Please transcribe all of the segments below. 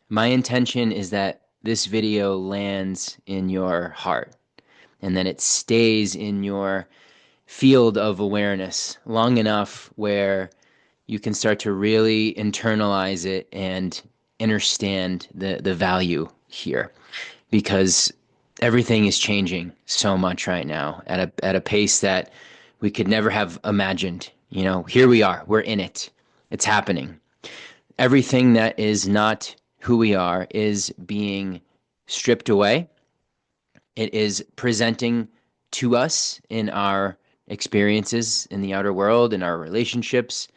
My intention is that this video lands in your heart and that it stays in your field of awareness long enough where you can start to really internalize it and understand the value here, because everything is changing so much right now at a pace that we could never have imagined. Here we are, we're in it. It's happening. Everything that is not who we are is being stripped away. It is presenting to us in our experiences in the outer world, in our relationships,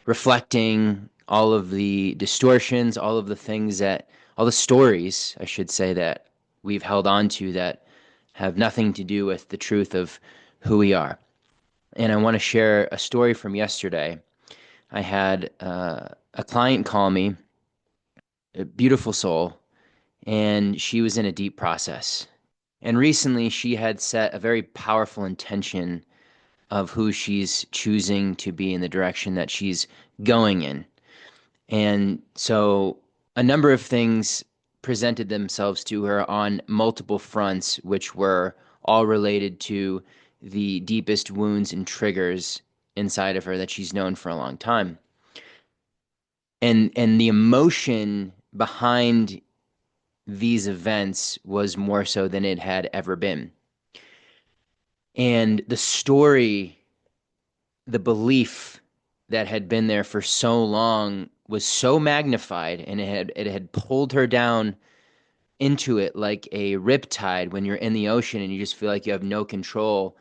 reflecting all of the distortions, all of the things all the stories, I should say, that we've held on to that have nothing to do with the truth of who we are. And I want to share a story from yesterday. I had a client call me, a beautiful soul, and she was in a deep process. And recently, she had set a very powerful intention of who she's choosing to be in the direction that she's going in. And so a number of things presented themselves to her on multiple fronts, which were all related to the deepest wounds and triggers inside of her that she's known for a long time. And the emotion behind these events was more so than it had ever been. And the story, the belief that had been there for so long was so magnified, and it had pulled her down into it like a riptide when you're in the ocean and you just feel like you have no control,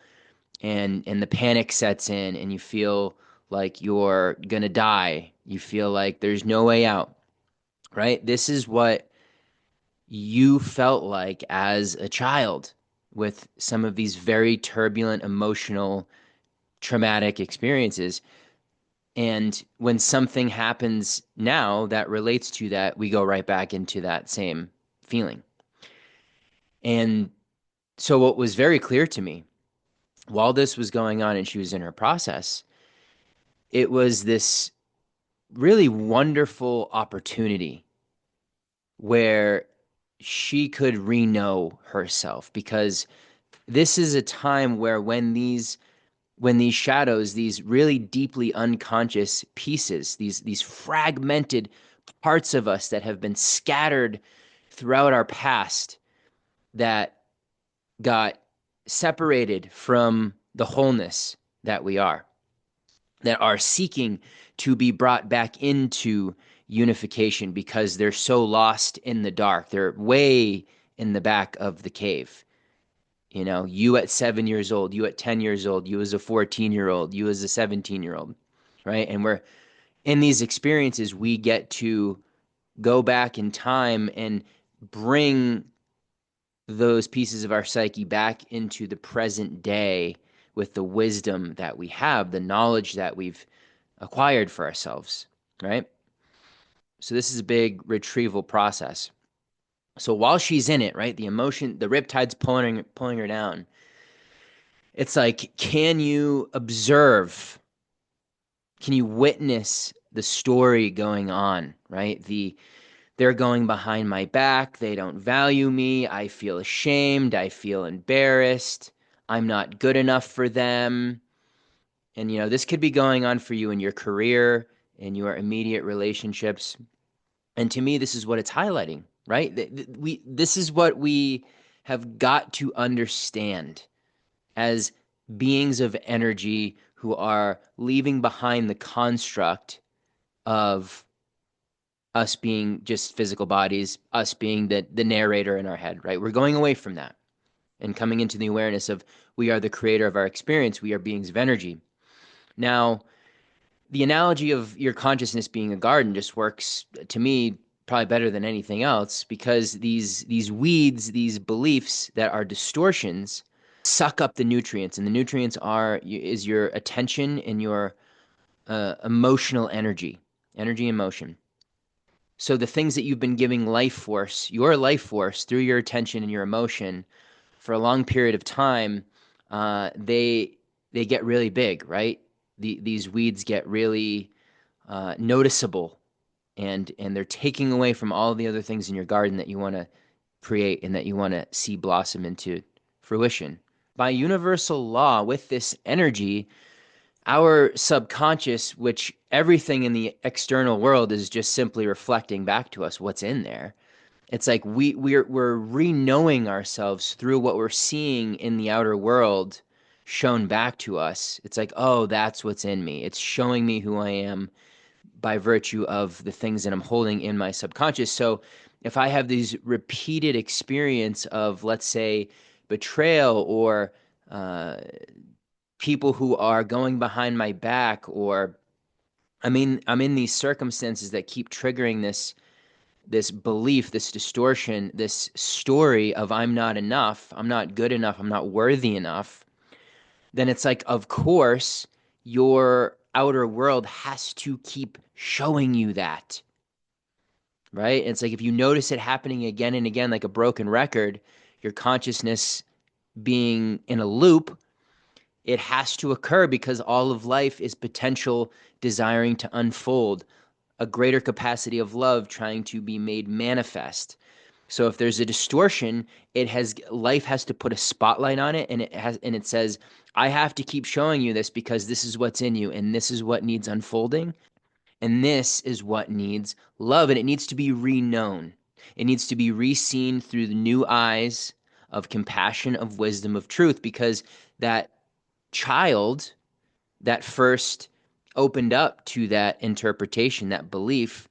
and the panic sets in and you feel like you're gonna die. You feel like there's no way out, right? This is what you felt like as a child with some of these very turbulent, emotional, traumatic experiences. And when something happens now that relates to that, we go right back into that same feeling. And so, what was very clear to me while this was going on and she was in her process, it was this really wonderful opportunity where she could re-know herself, because this is a time where when these shadows, these really deeply unconscious pieces, these fragmented parts of us that have been scattered throughout our past, that got separated from the wholeness that we are, that are seeking to be brought back into unification because they're so lost in the dark. They're way in the back of the cave. You at 7 years old, you at 10 years old, you as a 14-year-old, you as a 17-year-old, right? And we're in these experiences, we get to go back in time and bring those pieces of our psyche back into the present day with the wisdom that we have, the knowledge that we've acquired for ourselves, right? So this is a big retrieval process. So while she's in it, right, the emotion, the riptide's pulling her down. It's like, can you observe? Can you witness the story going on, right? They're going behind my back. They don't value me. I feel ashamed. I feel embarrassed. I'm not good enough for them. And this could be going on for you in your career, in your immediate relationships. And to me, this is what it's highlighting, right? This is what we have got to understand as beings of energy who are leaving behind the construct of us being just physical bodies, us being the narrator in our head, right? We're going away from that and coming into the awareness of we are the creator of our experience. We are beings of energy. Now, the analogy of your consciousness being a garden just works to me probably better than anything else, because these weeds, these beliefs that are distortions, suck up the nutrients, and the nutrients is your attention and your emotional energy, emotion. So the things that you've been giving your life force through your attention and your emotion for a long period of time, they get really big, right? These weeds get really noticeable and they're taking away from all the other things in your garden that you want to create and that you want to see blossom into fruition. By universal law, with this energy, our subconscious, which everything in the external world is just simply reflecting back to us what's in there. It's like we're re-knowing ourselves through what we're seeing in the outer world shown back to us. It's like, oh, that's what's in me. It's showing me who I am by virtue of the things that I'm holding in my subconscious. So if I have these repeated experience of, let's say, betrayal or people who are going behind my back, or I'm in these circumstances that keep triggering this belief, this distortion, this story of I'm not enough, I'm not good enough, I'm not worthy enough, then it's like, of course, your outer world has to keep showing you that, right? It's like if you notice it happening again and again, like a broken record, your consciousness being in a loop, it has to occur because all of life is potential desiring to unfold, a greater capacity of love trying to be made manifest. So if there's a distortion, life has to put a spotlight on it, and it says, I have to keep showing you this because this is what's in you, and this is what needs unfolding, and this is what needs love, and it needs to be reknown. It needs to be re-seen through the new eyes of compassion, of wisdom, of truth, because that child that first opened up to that interpretation, that belief,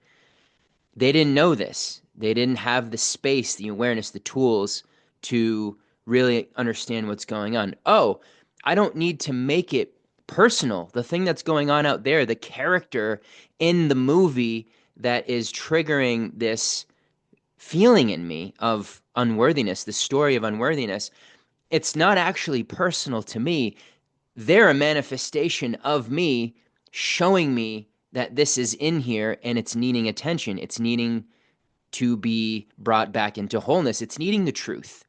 they didn't know this. They didn't have the space, the awareness, the tools to really understand what's going on. Oh, I don't need to make it personal. The thing that's going on out there, the character in the movie that is triggering this feeling in me of unworthiness, the story of unworthiness, it's not actually personal to me. They're a manifestation of me showing me that this is in here and it's needing attention. It's needing to be brought back into wholeness. It's needing the truth.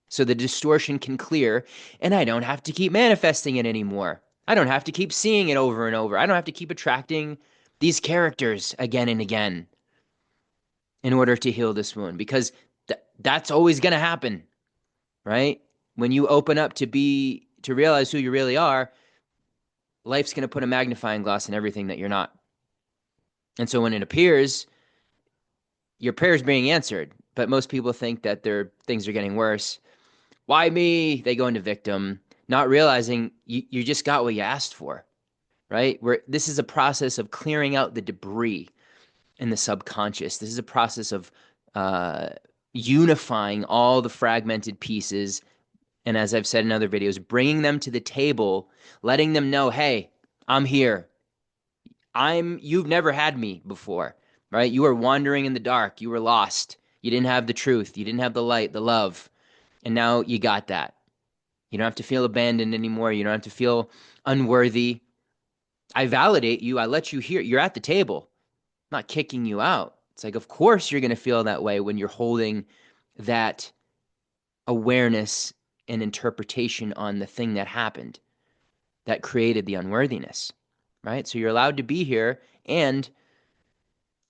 So the distortion can clear, and I don't have to keep manifesting it anymore. I don't have to keep seeing it over and over. I don't have to keep attracting these characters again and again in order to heal this wound, because that's always going to happen, right? When you open up to realize who you really are, life's going to put a magnifying glass in everything that you're not. And so when it appears, your prayer's being answered, but most people think that their things are getting worse. Why me? They go into victim, not realizing you just got what you asked for, right? This is a process of clearing out the debris in the subconscious. This is a process of unifying all the fragmented pieces. And as I've said in other videos, bringing them to the table, letting them know, hey, I'm here. You've never had me before, right? You were wandering in the dark. You were lost. You didn't have the truth. You didn't have the light, the love. And now you got that. You don't have to feel abandoned anymore. You don't have to feel unworthy. I validate you. I let you hear. You're at the table. I'm not kicking you out. It's like, of course you're going to feel that way when you're holding that awareness and interpretation on the thing that happened that created the unworthiness, right? So you're allowed to be here, and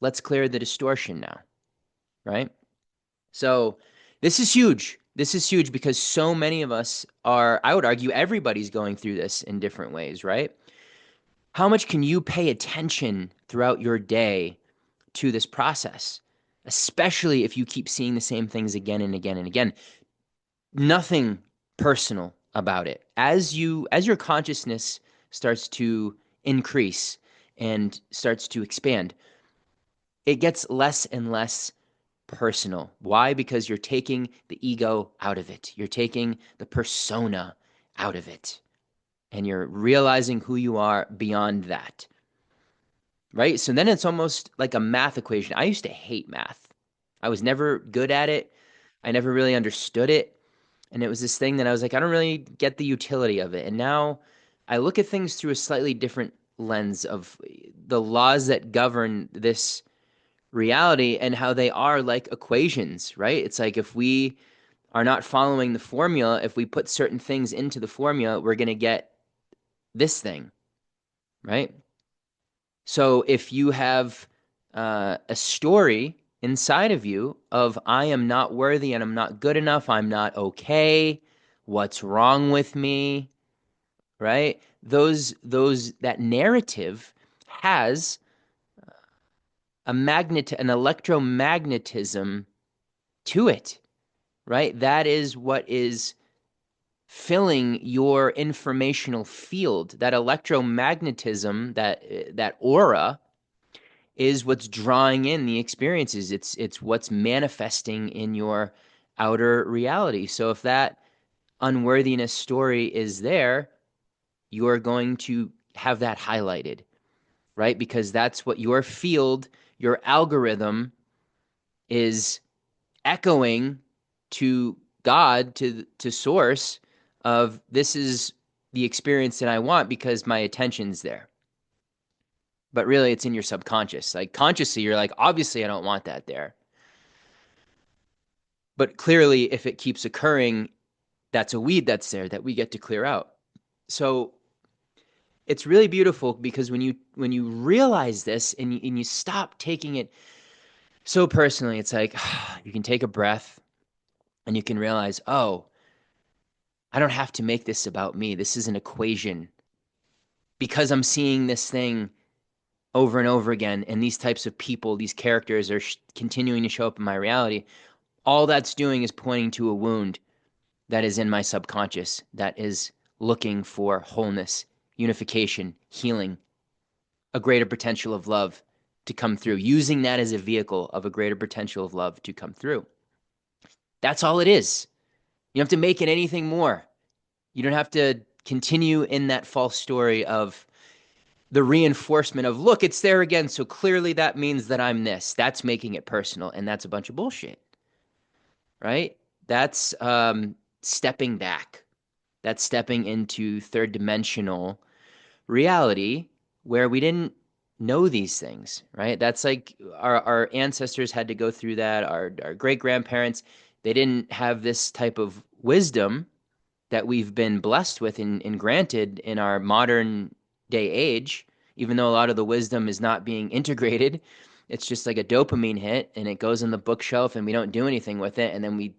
let's clear the distortion now, right? So this is huge. This is huge because so many of us are, I would argue, everybody's going through this in different ways, right? How much can you pay attention throughout your day to this process, especially if you keep seeing the same things again and again and again? Nothing personal about it. As your consciousness starts to increase and starts to expand, it gets less and less personal. Why? Because you're taking the ego out of it. You're taking the persona out of it. And you're realizing who you are beyond that. Right? So then it's almost like a math equation. I used to hate math. I was never good at it. I never really understood it. And it was this thing that I was like, I don't really get the utility of it. And now I look at things through a slightly different lens of the laws that govern this reality and how they are like equations, right? It's like if we are not following the formula, if we put certain things into the formula, we're going to get this thing, right? So if you have a story inside of you of I am not worthy and I'm not good enough, I'm not okay, what's wrong with me, right? Those that narrative has an electromagnetism to it, right? That is what is filling your informational field. That electromagnetism, that aura is what's drawing in the experiences. It's what's manifesting in your outer reality. So if that unworthiness story is there, you're going to have that highlighted, right? Because that's what your field, your algorithm is echoing to God, to source of this is the experience that I want because my attention's there. But really it's in your subconscious. Like consciously, you're like, obviously I don't want that there. But clearly, if it keeps occurring, that's a weed that's there that we get to clear out. So it's really beautiful because when you realize this and you stop taking it so personally, it's like you can take a breath and you can realize, oh, I don't have to make this about me. This is an equation because I'm seeing this thing over and over again, and these types of people, these characters are continuing to show up in my reality. All that's doing is pointing to a wound that is in my subconscious that is looking for wholeness, unification, healing, a greater potential of love to come through, using that as a vehicle of a greater potential of love to come through. That's all it is. You don't have to make it anything more. You don't have to continue in that false story of the reinforcement of, look, it's there again. So clearly that means that I'm this. That's making it personal. And that's a bunch of bullshit, right? That's stepping back. That's stepping into third dimensional reality where we didn't know these things, right? That's like our ancestors had to go through that. Our great grandparents, they didn't have this type of wisdom that we've been blessed with and granted in our modern day age, even though a lot of the wisdom is not being integrated. It's just like a dopamine hit and it goes on the bookshelf and we don't do anything with it. And then we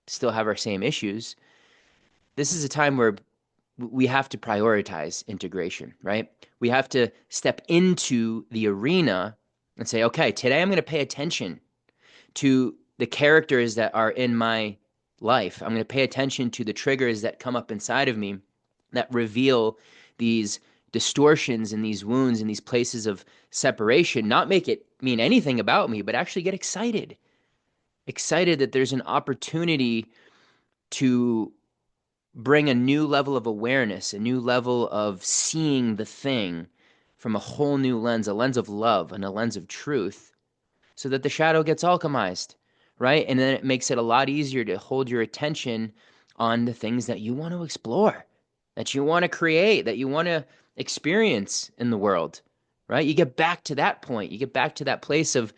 still have our same issues. This is a time where we have to prioritize integration, right? We have to step into the arena and say, okay, today I'm going to pay attention to the characters that are in my life. I'm going to pay attention to the triggers that come up inside of me that reveal these distortions and these wounds and these places of separation, not make it mean anything about me, but actually get excited. Excited that there's an opportunity to bring a new level of awareness, a new level of seeing the thing from a whole new lens, a lens of love and a lens of truth, so that the shadow gets alchemized, right? And then it makes it a lot easier to hold your attention on the things that you want to explore, that you want to create, that you want to experience in the world, right? You get back to that point. You get back to that place of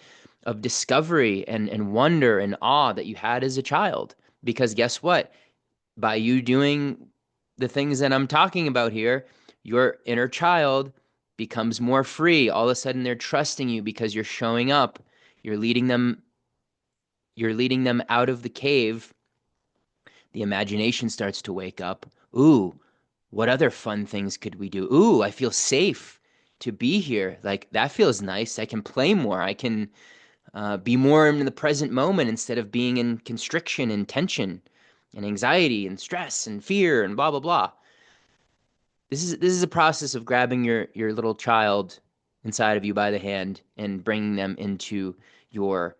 discovery and wonder and awe that you had as a child. Because guess what? By you doing the things that I'm talking about here, your inner child becomes more free. All of a sudden they're trusting you because you're showing up. You're leading them out of the cave. The imagination starts to wake up. Ooh, what other fun things could we do? Ooh, I feel safe to be here. Like that feels nice. I can play more. I can be more in the present moment instead of being in constriction and tension and anxiety and stress and fear and blah blah blah. This is a process of grabbing your little child inside of you by the hand and bringing them into your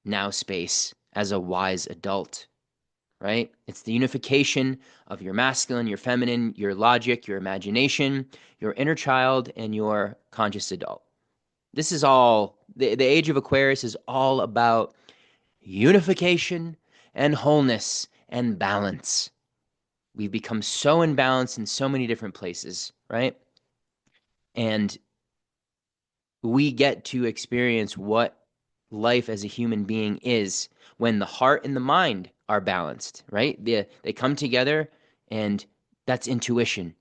now space as a wise adult, right? It's the unification of your masculine, your feminine, your logic, your imagination, your inner child, and your conscious adult. This is all, the age of Aquarius is all about unification and wholeness and balance. We've become so imbalanced in so many different places, right? And we get to experience what life as a human being is when the heart and the mind are balanced, right? They come together, and that's intuition.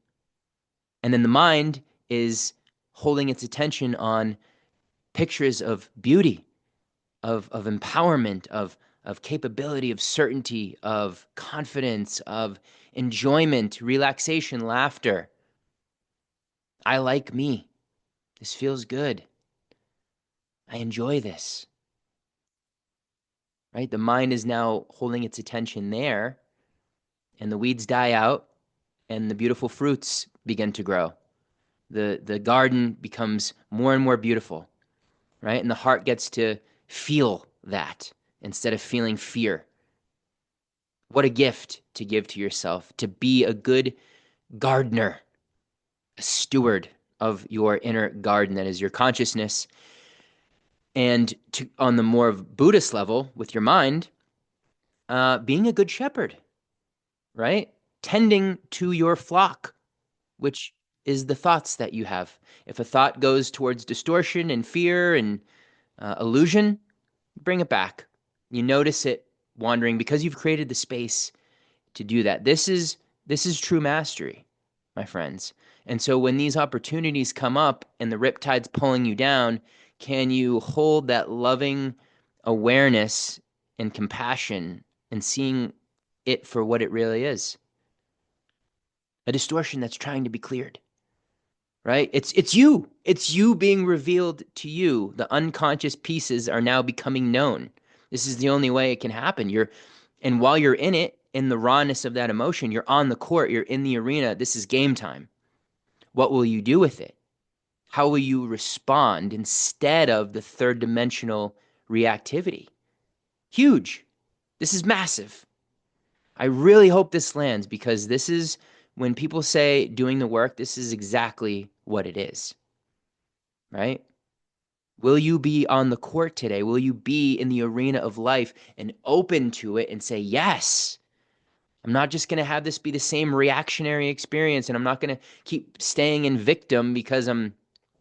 And then the mind is holding its attention on pictures of beauty, of empowerment, of capability, of certainty, of confidence, of enjoyment, relaxation, laughter. I like me. This feels good. I enjoy this, right? The mind is now holding its attention there, and the weeds die out, and the beautiful fruits begin to grow. The garden becomes more and more beautiful, right? And the heart gets to feel that instead of feeling fear. What a gift to give to yourself, to be a good gardener, a steward of your inner garden that is your consciousness. And on the more Buddhist level with your mind, being a good shepherd, right? Tending to your flock, which is the thoughts that you have. If a thought goes towards distortion and fear and illusion, bring it back. You notice it wandering because you've created the space to do that. This is true mastery, my friends. And so when these opportunities come up and the riptide's pulling you down, can you hold that loving awareness and compassion and seeing it for what it really is? A distortion that's trying to be cleared, right? It's you. It's you being revealed to you. The unconscious pieces are now becoming known. This is the only way it can happen. And while you're in it, in the rawness of that emotion, you're on the court, you're in the arena. This is game time. What will you do with it? How will you respond instead of the third dimensional reactivity? Huge. This is massive. I really hope this lands because this is when people say doing the work, this is exactly what it is, right? Will you be on the court today? Will you be in the arena of life and open to it and say, yes, I'm not just going to have this be the same reactionary experience, and I'm not going to keep staying in victim because I'm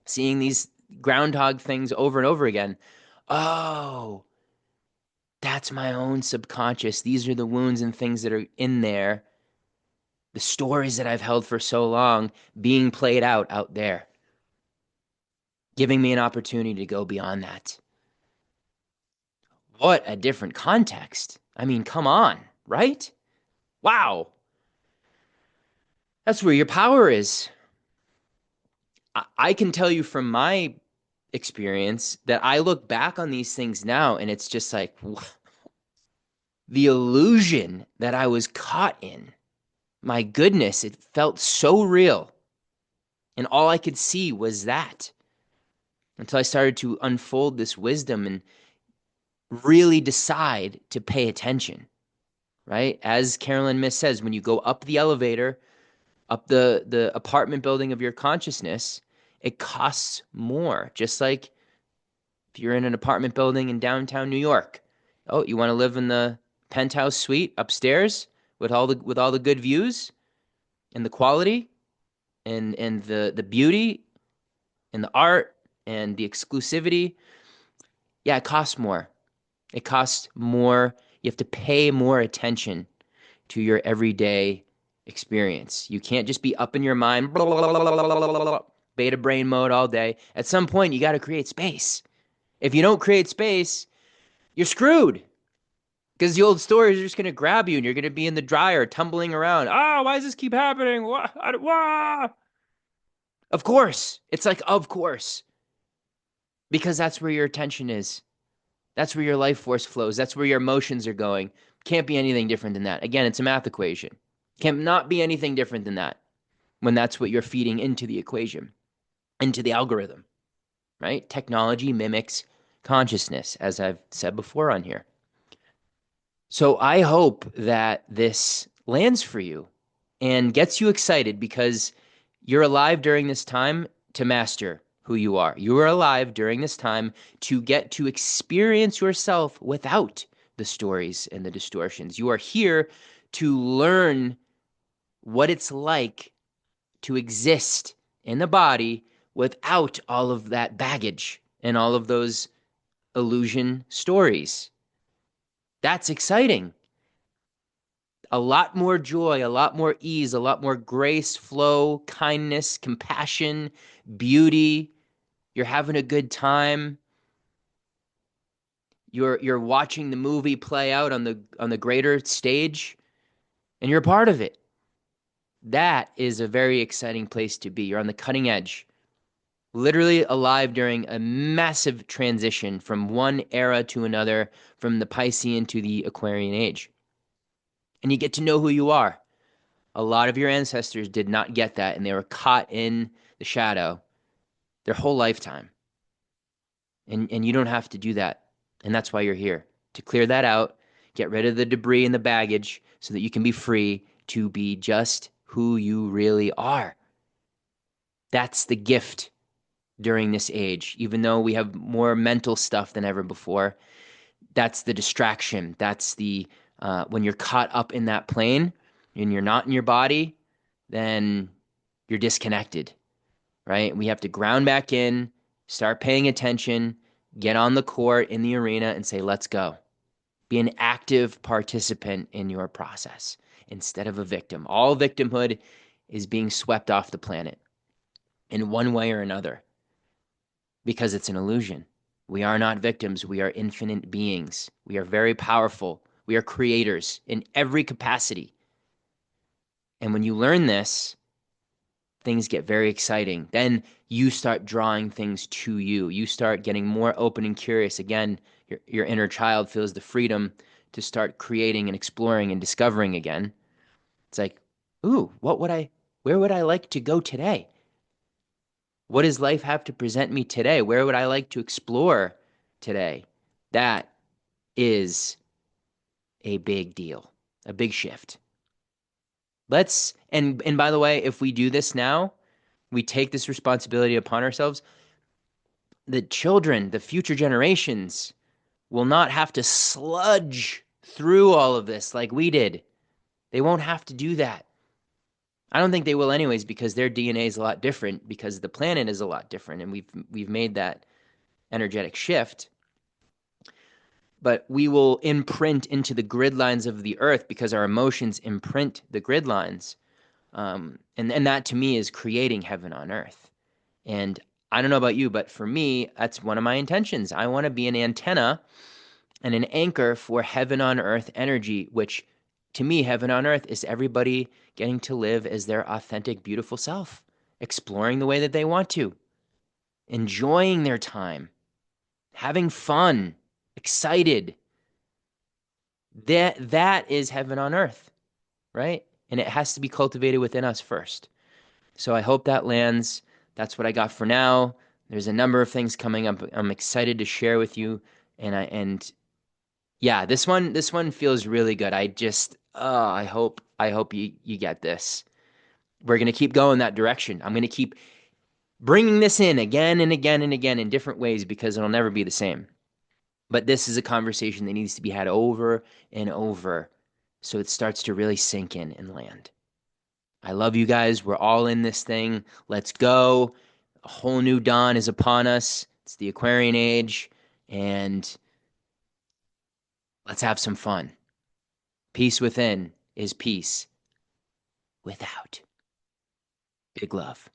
seeing these groundhog things over and over again. Oh, that's my own subconscious. These are the wounds and things that are in there, the stories that I've held for so long being played out there, giving me an opportunity to go beyond that. What a different context. I mean, come on, right? Wow. That's where your power is. I can tell you from my experience that I look back on these things now and it's just like the illusion that I was caught in. My goodness, it felt so real. And all I could see was that until I started to unfold this wisdom and really decide to pay attention, right? As Carolyn Miss says, when you go up the elevator, up the apartment building of your consciousness, it costs more. Just like if you're in an apartment building in downtown New York, oh, you want to live in the penthouse suite upstairs with all the good views and the quality and the beauty and the art and the exclusivity. Yeah, it costs more. It costs more. You have to pay more attention to your everyday experience. You can't just be up in your mind, blah, blah, blah, blah, blah, beta brain mode all day. At some point, you got to create space. If you don't create space, you're screwed. Because the old stories are just going to grab you and you're going to be in the dryer tumbling around. Oh, why does this keep happening? Wah. Of course. It's like, of course. Because that's where your attention is. That's where your life force flows. That's where your emotions are going. Can't be anything different than that. Again, it's a math equation. Cannot be anything different than that when that's what you're feeding into the equation, into the algorithm, right? Technology mimics consciousness, as I've said before on here. So I hope that this lands for you and gets you excited because you're alive during this time to master who you are. You are alive during this time to get to experience yourself without the stories and the distortions. You are here to learn what it's like to exist in the body without all of that baggage and all of those illusion stories. That's exciting. A lot more joy, a lot more ease, a lot more grace, flow, kindness, compassion, beauty. You're having a good time. You're watching the movie play out on the greater stage, and you're a part of it. That is a very exciting place to be. You're on the cutting edge, literally alive during a massive transition from one era to another, from the Piscean to the Aquarian age. And you get to know who you are. A lot of your ancestors did not get that, and they were caught in the shadow their whole lifetime. And you don't have to do that. And that's why you're here, to clear that out, get rid of the debris and the baggage so that you can be free to be just who you really are. That's the gift during this age. Even though we have more mental stuff than ever before, that's the distraction. That's the when you're caught up in that plane and you're not in your body, then you're disconnected, right? We have to ground back in, start paying attention, get on the court in the arena and say, let's go. Be an active participant in your process instead of a victim. All victimhood is being swept off the planet in one way or another because it's an illusion. We are not victims. We are infinite beings. We are very powerful. We are creators in every capacity. And when you learn this, things get very exciting. Then you start drawing things to you. You start getting more open and curious. Again, your inner child feels the freedom to start creating and exploring and discovering again. It's like, ooh, where would I like to go today? What does life have to present me today? Where would I like to explore today? That is a big deal, a big shift. And by the way, if we do this now, we take this responsibility upon ourselves, the children, the future generations will not have to sludge through all of this like we did. They won't have to do that. I don't think they will anyways because their DNA is a lot different because the planet is a lot different and we've made that energetic shift. But we will imprint into the grid lines of the earth because our emotions imprint the grid lines. And that to me is creating heaven on earth. And I don't know about you, but for me, that's one of my intentions. I want to be an antenna and an anchor for heaven on earth energy, which to me, heaven on earth is everybody getting to live as their authentic, beautiful self, exploring the way that they want to, enjoying their time, having fun, excited. That is heaven on earth, right? And it has to be cultivated within us first. So I hope that lands. That's what I got for now. There's a number of things coming up. I'm excited to share with you. And yeah, this one feels really good. I hope you get this. We're gonna keep going that direction. I'm gonna keep bringing this in again and again and again in different ways because it'll never be the same. But this is a conversation that needs to be had over and over so it starts to really sink in and land. I love you guys. We're all in this thing. Let's go. A whole new dawn is upon us. It's the Aquarian age, and let's have some fun. Peace within is peace without. Big love.